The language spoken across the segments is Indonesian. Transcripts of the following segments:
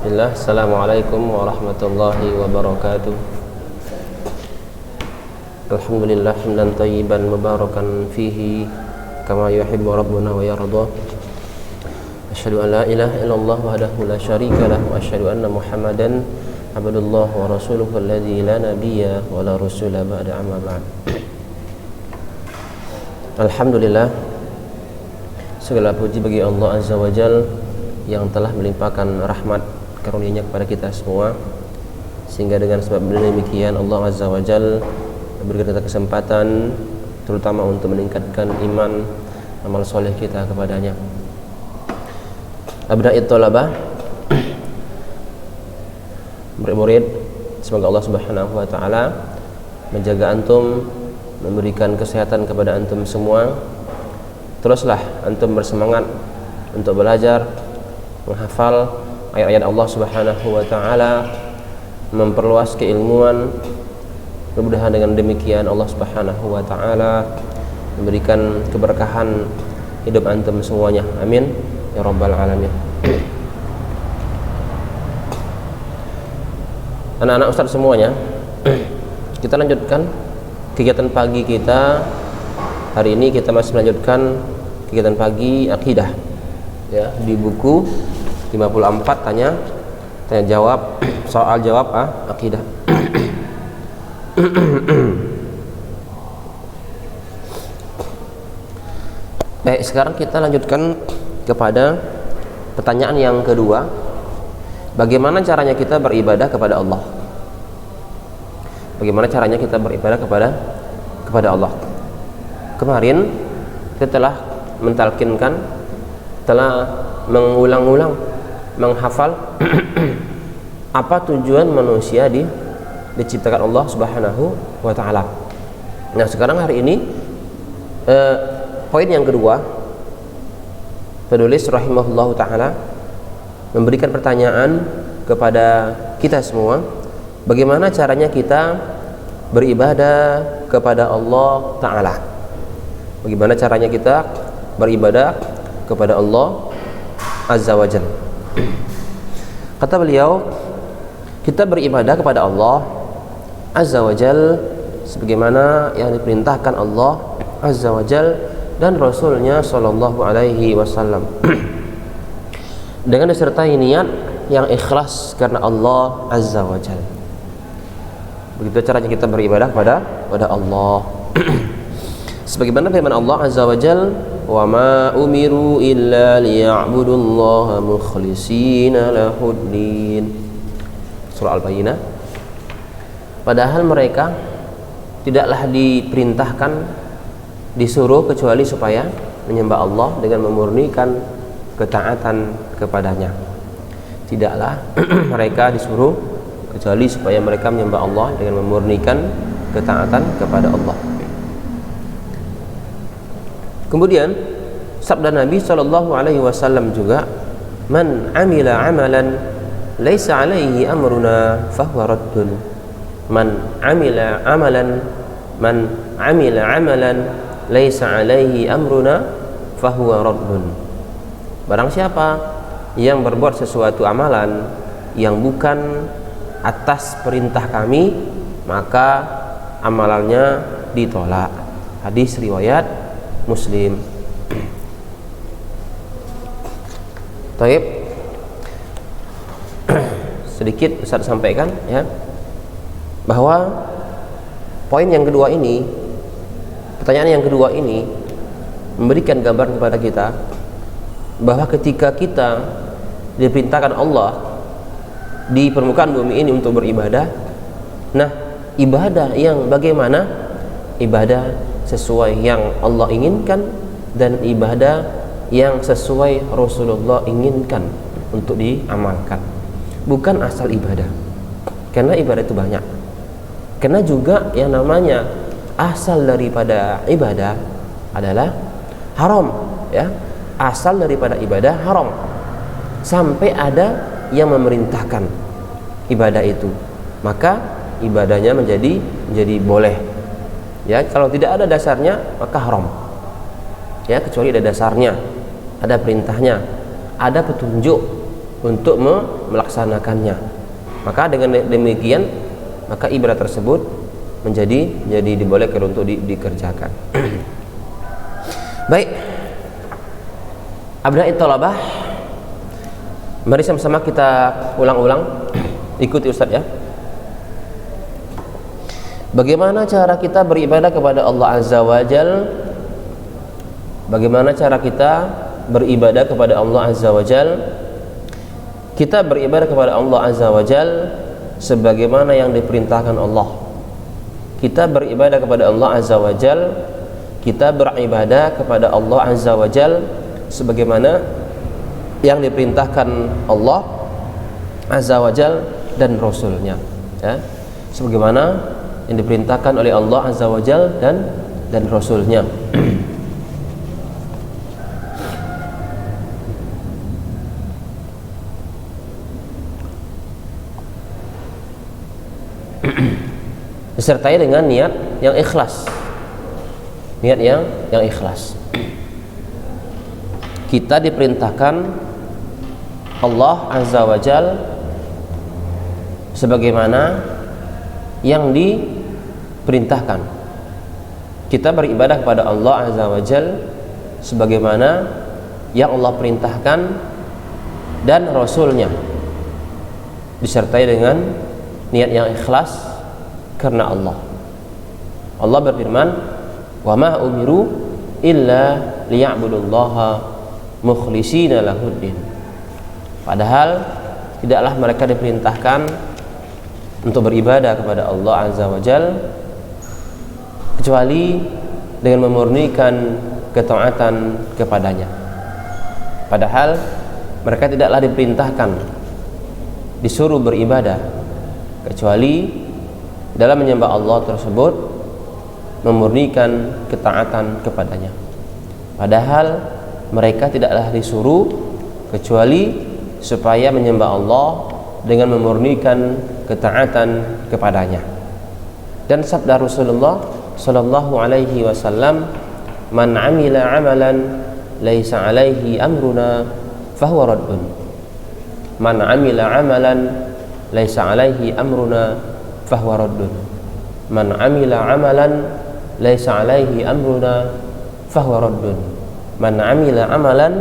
Bismillah, Assalamualaikum warahmatullahi wabarakatuh. Alhamdulillah hamdan tayyiban mubarakan fihi kama yuhibbu rabbuna wa yarda. Asyhadu an la ilaha illallah wahdahu la syarika lah wa asyhadu anna Muhammadan abdullah wa rasuluhu alladzi la nabiyya wa la rasula ba'da amma ba'd. Alhamdulillah, segala puji bagi Allah Azza wa Jalla yang telah melimpahkan rahmat karunia-Nya kepada kita semua, sehingga dengan sebab demikian Allah Azza wa Jalla memberikan kita kesempatan terutama untuk meningkatkan iman amal soleh kita kepadanya. Abna'it thalabah, murid-murid, semoga Allah Subhanahu wa taala menjaga antum, memberikan kesehatan kepada antum semua. Teruslah antum bersemangat untuk belajar, menghafal ayat-ayat Allah Subhanahu wa taala, memperluas keilmuan. Mudah-mudahan dengan demikian Allah Subhanahu wa taala memberikan keberkahan hidup antum semuanya. Amin ya rabbal alamin. Anak-anak ustaz semuanya, kita lanjutkan kegiatan pagi kita. Hari ini kita masih melanjutkan kegiatan pagi akidah, ya, di buku 54 tanya jawab, soal jawab akidah. Baik, sekarang kita lanjutkan kepada pertanyaan yang kedua. Bagaimana caranya kita beribadah kepada Allah? Bagaimana caranya kita beribadah kepada Allah? Kemarin kita telah mentalkinkan, telah mengulang-ulang, menghafal apa tujuan manusia diciptakan Allah Subhanahu wa taala. Nah, sekarang hari ini poin yang kedua, penulis rahimahullahu taala memberikan pertanyaan kepada kita semua, bagaimana caranya kita beribadah kepada Allah taala? Bagaimana caranya kita beribadah kepada Allah Azza wa Jalla? Kata beliau, kita beribadah kepada Allah Azza wa Jalla sebagaimana yang diperintahkan Allah Azza wa Jalla dan Rasulnya Sallallahu Alaihi Wasallam, dengan disertai niat yang ikhlas karena Allah Azza wa Jalla. Begitu caranya kita beribadah kepada Allah. Sebagaimana firman Allah Azza wa Jalla, wa ma umiru illa liya'budullaha mukhlishina lahuddin. Surah Al-Bayyinah. Padahal mereka tidaklah diperintahkan, disuruh kecuali supaya menyembah Allah dengan memurnikan ketaatan kepadanya. Tidaklah mereka disuruh kecuali supaya mereka menyembah Allah dengan memurnikan ketaatan kepada Allah. Kemudian sabda Nabi sallallahu alaihi wasallam juga, man amila amalan laisa alaihi amruna fahuwa raddun. Man amila amalan laisa alaihi amruna fahuwa raddun. Barang siapa yang berbuat sesuatu amalan yang bukan atas perintah kami, maka amalannya ditolak. Hadis riwayat Muslim. Taib. Sedikit Ustaz sampaikan, ya, bahwa poin yang kedua ini, pertanyaan yang kedua ini memberikan gambaran kepada kita bahwa ketika kita diperintahkan Allah di permukaan bumi ini untuk beribadah, nah, ibadah yang bagaimana? Ibadah sesuai yang Allah inginkan dan ibadah yang sesuai Rasulullah inginkan untuk diamalkan. Bukan asal ibadah, karena ibadah itu banyak. Karena juga yang namanya asal daripada ibadah adalah haram, ya. Asal daripada ibadah haram sampai ada yang memerintahkan ibadah itu, maka ibadahnya menjadi boleh. Ya, kalau tidak ada dasarnya maka haram. Ya, kecuali ada dasarnya, ada perintahnya, ada petunjuk untuk melaksanakannya. Maka dengan demikian maka ibadah tersebut menjadi dibolehkan untuk dikerjakan. Baik, abna'i thalabah, mari sama-sama kita ulang-ulang, ikuti Ustaz ya. Bagaimana cara kita beribadah kepada Allah Azza wa Jal? Bagaimana cara kita beribadah kepada Allah Azza wa Jal? Kita beribadah kepada Allah Azza wa Jal sebagaimana yang diperintahkan Allah. Kita beribadah kepada Allah Azza wa Jal, kita beribadah kepada Allah Azza wa Jal sebagaimana yang diperintahkan Allah Azza wa Jal dan Rasulnya ya. Sebagaimana yang diperintahkan oleh Allah Azza wa Jal dan Rasulnya. Disertai dengan niat yang ikhlas. Niat yang ikhlas. Kita diperintahkan Allah Azza wa Jal sebagaimana yang diperintahkan. Kita beribadah kepada Allah Azza wa Jal sebagaimana yang Allah perintahkan dan Rasulnya, disertai dengan niat yang ikhlas karena Allah. Allah berfirman, "Wa ma umiru illa liya'budullaha mukhlishina lahuddin." Padahal tidaklah mereka diperintahkan untuk beribadah kepada Allah Azza wa Jal kecuali dengan memurnikan ketaatan kepadanya. Padahal mereka tidaklah diperintahkan, disuruh beribadah kecuali dalam menyembah Allah tersebut memurnikan ketaatan kepadanya. Padahal mereka tidaklah disuruh kecuali supaya menyembah Allah dengan memurnikan ketaatan kepadanya. Dan sabda Rasulullah sallallahu alaihi wasallam, "Man 'amila 'amalan laisa 'alaihi amruna fahuwa raddun." Man 'amila 'amalan laisa 'alaihi amruna fahuwa raddun. Man 'amila 'amalan laisa 'alaihi amruna fahuwa raddun. Man 'amila 'amalan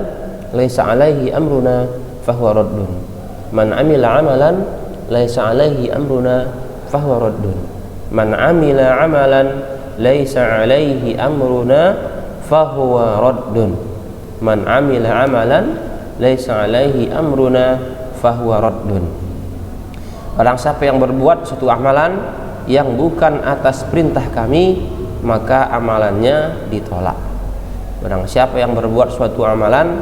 laisa 'alaihi amruna fahuwa raddun. Man 'amila 'amalan laisa 'alaihi amruna fahuwa raddun. Man 'amila 'amalan laisa 'alaihi amruna fahuwa raddun. Man 'amila 'amalan laisa 'alaihi amruna fahuwa raddun. Barang siapa yang berbuat suatu amalan yang bukan atas perintah kami, maka amalannya ditolak. Barang siapa yang berbuat suatu amalan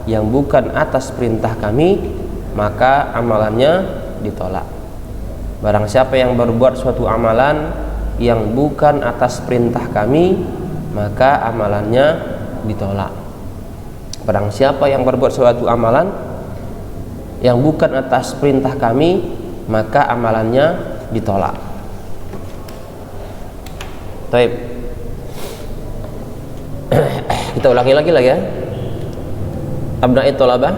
yang bukan atas perintah kami, maka amalannya ditolak. Barang siapa yang berbuat suatu amalan yang bukan atas perintah kami, maka amalannya ditolak. Barang siapa yang berbuat suatu amalan yang bukan atas perintah kami, maka amalannya ditolak. Baik. Kita ulangi lagi ya. Abna'i thalabah,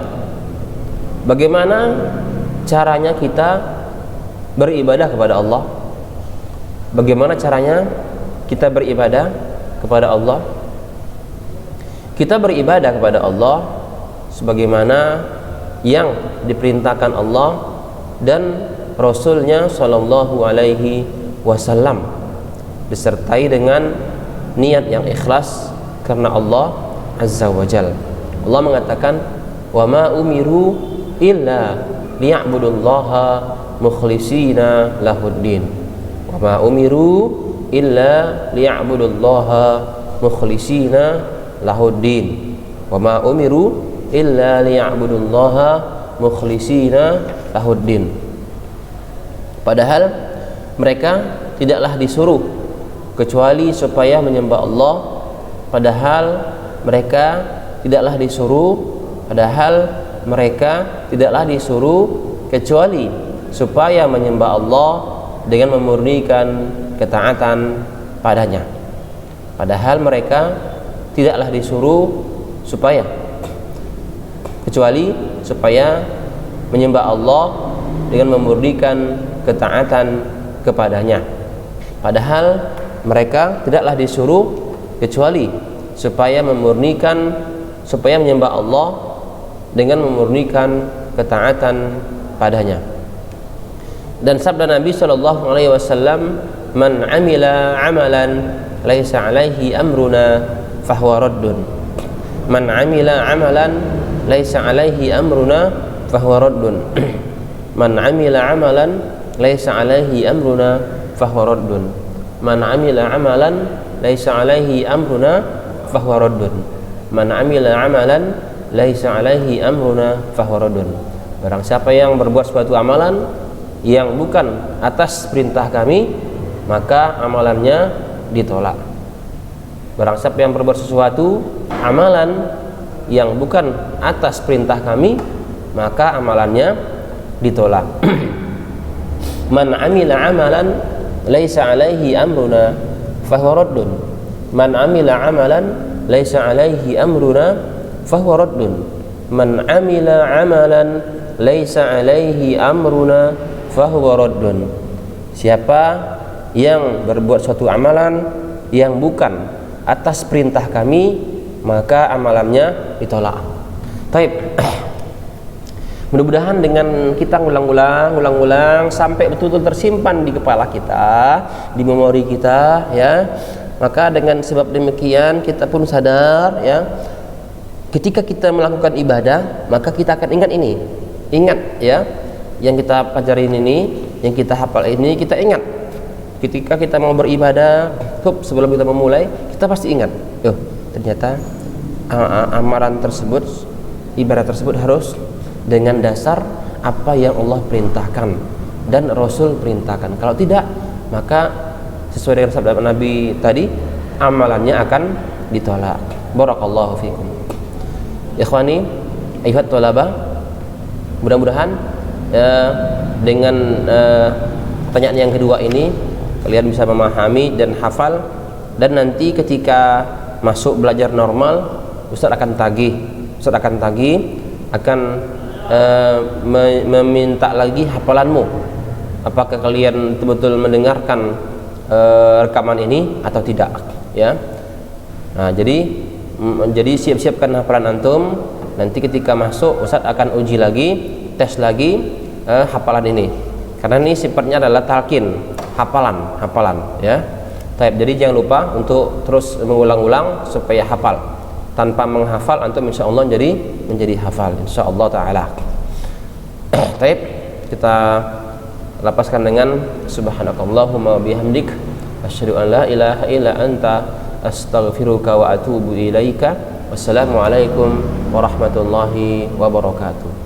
bagaimana caranya kita beribadah kepada Allah? Bagaimana caranya kita beribadah kepada Allah? Kita beribadah kepada Allah sebagaimana yang diperintahkan Allah dan Rasulnya Shallallahu Alaihi Wasallam, disertai dengan niat yang ikhlas karena Allah Azza wa Jal. Allah mengatakan, "Wa ma umiru illa liya'budullaha mukhlishina lahuddin." Wa ma umiru illa liya'budullaha mukhlishina lahuddin. Wa ma umiru illa liya'budullaha mukhlishina lahuddin. Padahal mereka tidaklah disuruh kecuali supaya menyembah Allah. Padahal mereka tidaklah disuruh kecuali supaya menyembah Allah dengan memurnikan ketaatan padanya. Padahal mereka tidaklah disuruh kecuali supaya menyembah Allah dengan memurnikan ketaatan kepadanya. Padahal mereka tidaklah disuruh kecuali supaya menyembah Allah dengan memurnikan ketaatan padanya. Dan sabda Nabi sallallahu alaihi wasallam, "Man 'amila 'amalan laisa 'alaihi amruna fahuwa raddun." Man 'amila 'amalan laisa 'alaihi amruna fahuwa raddun. Man 'amila 'amalan laisa 'alaihi amruna fahuwa raddun. Man 'amila 'amalan laisa 'alaihi amruna fahuwa raddun. Man 'amila 'amalan laisa 'alaihi amruna fahuwa raddun. Barang siapa yang berbuat suatu amalan yang bukan atas perintah kami, maka amalannya ditolak. Barang siapa yang berbuat sesuatu amalan yang bukan atas perintah kami, maka amalannya ditolak. Man 'amila 'amalan laisa 'alaihi amruna fahuwa raddun. Man 'amila 'amalan laisa 'alaihi amruna fahuwa raddun. Man 'amila 'amalan laisa 'alaihi amruna fahuwa raddun. Siapa yang berbuat suatu amalan yang bukan atas perintah kami, maka amalannya ditolak. Taib. Mudah-mudahan dengan kita ngulang-ulang sampai betul-betul tersimpan di kepala kita, di memori kita, ya. Maka dengan sebab demikian kita pun sadar, ya, ketika kita melakukan ibadah, maka kita akan ingat ini. Ingat, ya, yang kita pelajarin ini, yang kita hafal ini, kita ingat. Ketika kita mau beribadah, sebelum kita memulai, kita pasti ingat, ternyata amalan tersebut, ibadah tersebut harus dengan dasar apa yang Allah perintahkan dan Rasul perintahkan. Kalau tidak, maka sesuai dengan sabda Nabi tadi, amalannya akan ditolak. Barakallahu fikum. Ikhwani, ayyuhat thalabah, mudah-mudahan dengan pertanyaan yang kedua ini kalian bisa memahami dan hafal, dan nanti ketika masuk belajar normal, Ustaz akan tagih akan meminta lagi hafalanmu. Apakah kalian betul-betul mendengarkan rekaman ini atau tidak, ya. Nah, jadi siap-siapkan hafalan antum. Nanti ketika masuk, Ustaz akan uji lagi, tes lagi hafalan ini, karena ini sifatnya adalah talqin, hafalan, ya. Jadi jangan lupa untuk terus mengulang-ulang supaya hafal. Tanpa menghafal antum insyaallah menjadi hafal insyaallah taala. Taib, kita lapaskan dengan subhanakallahumma wa bihamdik asyhadu an la ilaha illa anta astaghfiruka wa atubu ilaika. Wassalamualaikum warahmatullahi wabarakatuh.